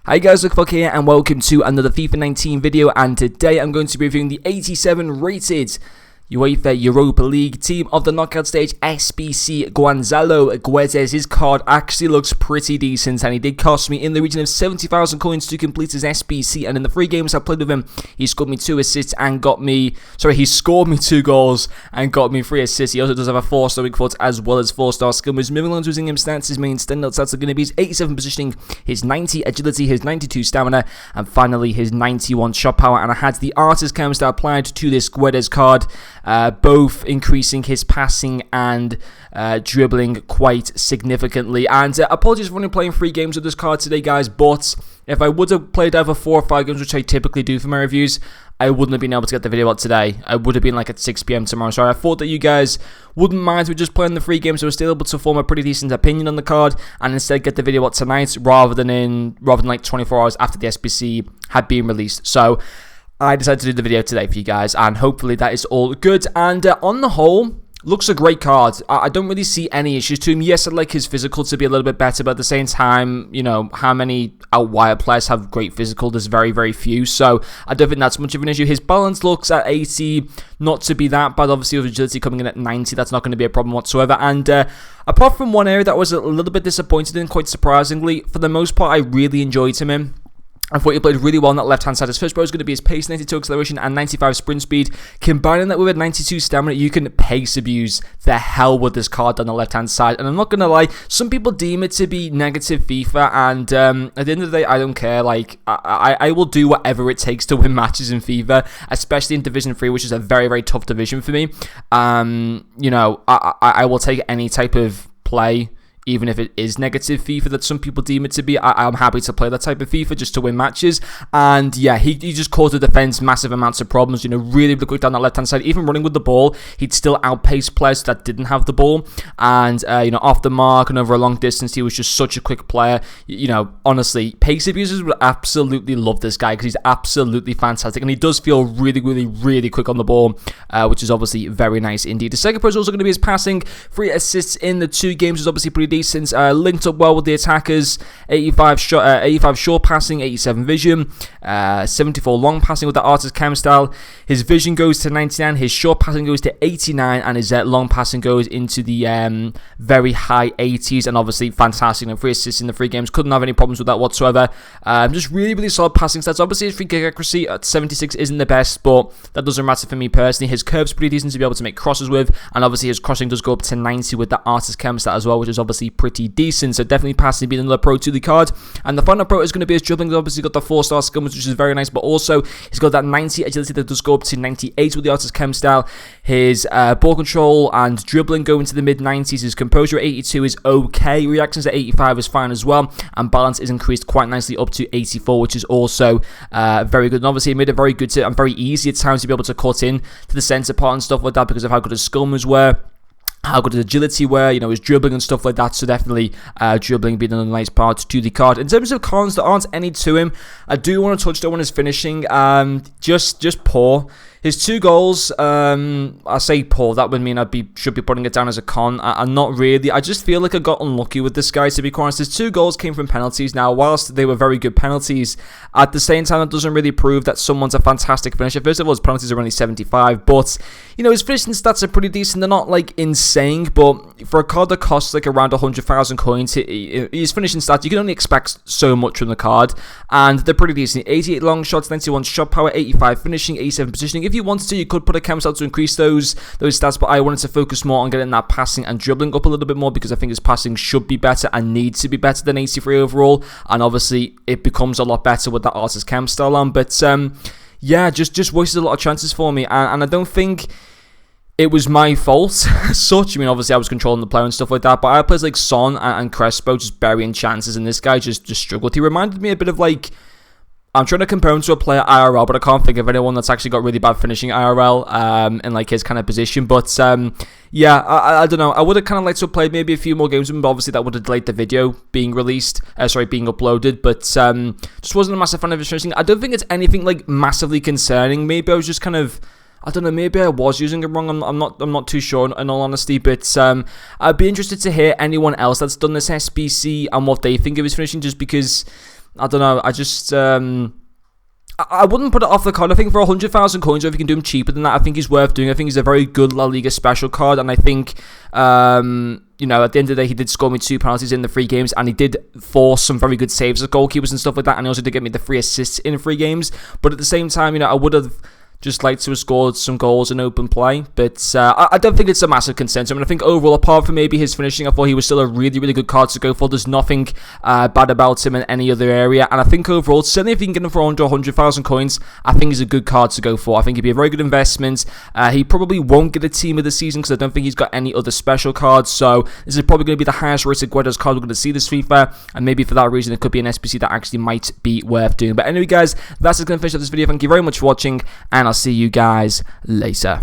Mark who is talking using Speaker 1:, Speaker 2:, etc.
Speaker 1: Hi guys, Goncalo here and welcome to another FIFA 19 video, and today I'm going to be reviewing the 87 rated UEFA Europa League team of the knockout stage SBC Goncalo Guedes. His card actually looks pretty decent, and he did cost me in the region of 70,000 coins to complete his SBC, and in the 3 games I played with him, he scored me 2 assists and got me, he scored me 2 goals and got me 3 assists. He also does have a 4-star weak foot as well as 4-star skill moves. Moving on to his in-game stats, his main standout stats are going to be his 87 positioning, his 90 agility, his 92 stamina, and finally his 91 shot power. And I had the artist cams that applied to this Guedes card, both increasing his passing and dribbling quite significantly. And apologies for only playing 3 games with this card today, guys, but if I would have played either 4 or 5 games, which I typically do for my reviews, I wouldn't have been able to get the video out today. I would have been like at 6 PM tomorrow. So I thought that you guys wouldn't mind with just playing the 3 games, so I was still able to form a pretty decent opinion on the card, and instead get the video out tonight rather than like 24 hours after the SBC had been released. So I decided to do the video today for you guys, and hopefully that is all good. And on the whole, looks a great card. I don't really see any issues to him. Yes, I'd like his physical to be a little bit better, but at the same time, you know, how many outwire players have great physical? There's very, very few, so I don't think that's much of an issue. His balance looks at 80, not to be that bad. Obviously, with agility coming in at 90, that's not going to be a problem whatsoever. And apart from one area that was a little bit disappointed in, quite surprisingly, for the most part, I really enjoyed him in. I thought he played really well on that left-hand side. His first bar is going to be his pace, 92 acceleration, and 95 sprint speed. Combining that with a 92 stamina, you can pace abuse the hell with this card on the left-hand side. And I'm not going to lie, some people deem it to be negative FIFA, and at the end of the day, I don't care. Like, I will do whatever it takes to win matches in FIFA, especially in Division 3, which is a very, very tough division for me. You know, I will take any type of play, even if it is negative FIFA that some people deem it to be. I'm happy to play that type of FIFA just to win matches. And yeah, he just caused the defense massive amounts of problems. You know, really quick down that left-hand side. Even running with the ball, he'd still outpace players that didn't have the ball. And, you know, off the mark and over a long distance, he was just such a quick player. You know, honestly, pace abusers would absolutely love this guy because he's absolutely fantastic. And he does feel really, really, really quick on the ball, which is obviously very nice indeed. The second pro is also going to be his passing. 3 assists in the 2 games is obviously pretty decent. Linked up well with the attackers. 85 short passing, 87 vision, 74 long passing with the artist cam style. His vision goes to 99, his short passing goes to 89, and his long passing goes into the very high 80s. And obviously fantastic. And 3 assists in the 3 games, couldn't have any problems with that whatsoever. Just really, really solid passing stats. Obviously his free kick accuracy at 76 isn't the best, but that doesn't matter for me personally. His curve's pretty decent to be able to make crosses with, and obviously his crossing does go up to 90 with the artist cam stat as well, which is obviously pretty decent. So definitely passing being another pro to the card. And the final pro is going to be his dribbling. He's obviously got the 4-star skill, which is very nice, but also he's got that 90 agility that does go up to 98 with the artist chem style. His ball control and dribbling go into the mid-90s. His composure at 82 is okay. Reactions at 85 is fine as well, and balance is increased quite nicely up to 84, which is also very good. And obviously he made it very good and very easy at times to be able to cut in to the centre part and stuff like that because of how good his skill moves were, how good his agility were, you know, his dribbling and stuff like that. So definitely dribbling being another nice part to the card. In terms of cons, there aren't any to him. I do want to touch on his finishing. Just poor. His 2 goals, I say poor, that would mean should be putting it down as a con. I'm not really. I just feel like I got unlucky with this guy, to be honest. His 2 goals came from penalties. Now, whilst they were very good penalties, at the same time, it doesn't really prove that someone's a fantastic finisher. First of all, his penalties are only 75, but, you know, his finishing stats are pretty decent. They're not, like, insane, but for a card that costs, like, around 100,000 coins, his finishing stats, you can only expect so much from the card, and they're pretty decent. 88 long shots, 91 shot power, 85 finishing, 87 positioning. If you wanted to, you could put a cam style to increase those stats, but I wanted to focus more on getting that passing and dribbling up a little bit more because I think his passing should be better and needs to be better than 83 overall, and obviously it becomes a lot better with that artist cam style on. But yeah, just wasted a lot of chances for me, and I don't think it was my fault as such. I mean, obviously I was controlling the player and stuff like that, but I had players like Son and Crespo just burying chances, and this guy just struggled. He reminded me a bit of, like, I'm trying to compare him to a player IRL, but I can't think of anyone that's actually got really bad finishing IRL in like his kind of position. But yeah, I don't know. I would have kind of liked to have played maybe a few more games with him, but obviously that would have delayed the video being released, being uploaded. But just wasn't a massive fan of his finishing. I don't think it's anything like massively concerning. Maybe I was just kind of, I don't know, maybe I was using it wrong. I'm not too sure in all honesty, but I'd be interested to hear anyone else that's done this SBC and what they think of his finishing, just because I don't know. I just... I wouldn't put it off the card. I think for 100,000 coins, or if you can do him cheaper than that, I think he's worth doing. I think he's a very good La Liga special card, and I think, you know, at the end of the day, he did score me 2 penalties in the 3 games, and he did force some very good saves as goalkeepers and stuff like that, and he also did get me the 3 assists in 3 games. But at the same time, you know, I would have just like to have scored some goals in open play. But I don't think it's a massive concern. I mean, I think overall, apart from maybe his finishing, I thought he was still a really, really good card to go for. There's nothing bad about him in any other area. And I think overall, certainly if you can get him for under 100,000 coins, I think he's a good card to go for. I think he'd be a very good investment. He probably won't get a team of the season because I don't think he's got any other special cards. So this is probably going to be the highest rated Guedes card we're going to see this FIFA. And maybe for that reason, it could be an SBC that actually might be worth doing. But anyway, guys, that's going to finish up this video. Thank you very much for watching, and I'll see you guys later.